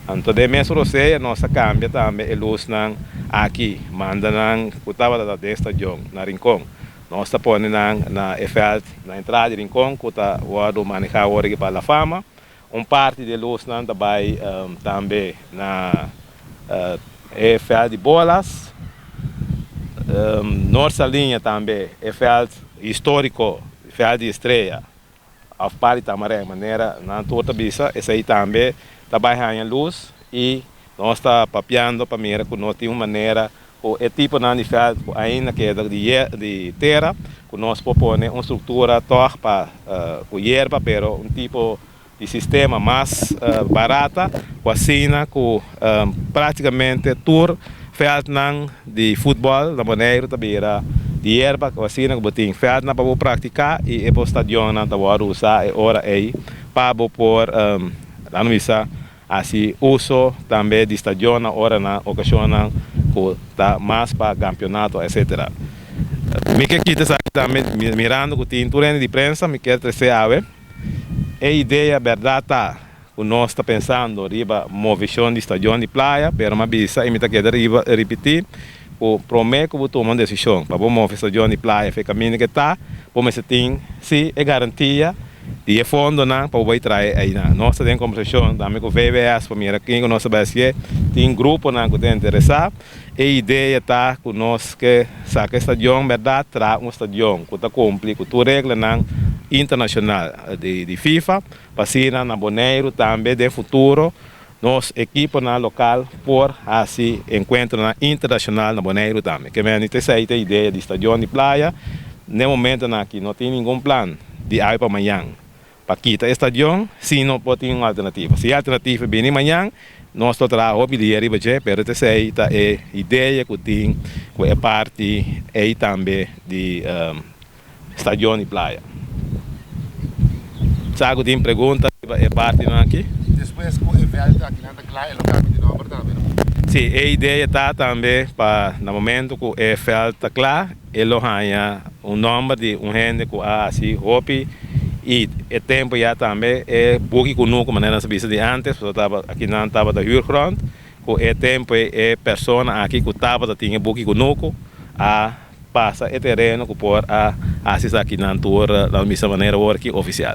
Então, de mês roceia, nós cambia também a luz aqui, manda o tava da estação, na Rincon. Nós está pondo na EFELT, na entrada de Rincon, que está o manejar hoje para a fama. Parte de luz também na EFELT de bolas. Nossa linha também, EFELT histórico, EFELT de estreia. A parte também, maneira, na toda bisa, essa aí também trabalha em luz e nós está papiando para mira que nós temos maneira o tipo de EFELT ainda que é de terra, que nós propõe uma estrutura torta para o hierba, pero tipo de sistema mais barata, com assina com praticamente todo feld de futebol, na maneira também de erva, com assina com botinho feld na para praticar e o estadião na para usar e hora aí para por lá no missa assim uso também de estadião na hora na ocasião que tá mais para campeonato etc. Me que aqui também mirando que tem turno de prensa me quer trazer a ideia verdade tá o nós está pensando riba movição de estadião de praia, pero uma bisa e me tá querendo riba repetir o prometo que tomar uma decisão para bom mover estadião de praia foi caminho que tá, como se tem se é garantia de fundo na para vai trazer aí na nós temos conversação também com o VBS para mim aqui com nossa base tem grupo na que tem interessado a ideia tá com nós que saca estadião verdade traz estadião que tá cumpre com toda regra na internacional de FIFA, para na Boneiro também de futuro, nossa equipe na local por assim encontro na internacional na Boneiro também. Que me essa a ideia de estadião de praia, no momento aqui não tem nenhum plano de ir para amanhã. Para quitar o estadião, se não pode ter uma alternativa. Se a alternativa vem amanhã, nós trabalhamos o dia riba je, pero essa é a ideia que tem, que é parte aí também de estadião de praia. Sago tem pergunta é parte aqui. Depois com o evento aqui na claro, local de número também. Sim, a ideia está também para no momento que o evento está claro, ele ganha número de gente que assim hopi e o tempo já também é pouco conosco maneira sabia de antes, eu estava aqui não estava da huurgrond, que o tempo é pessoa aqui que estava da tinha pouco conosco a passa o terreno que por a assistir aqui na tour da missa maneira work oficial.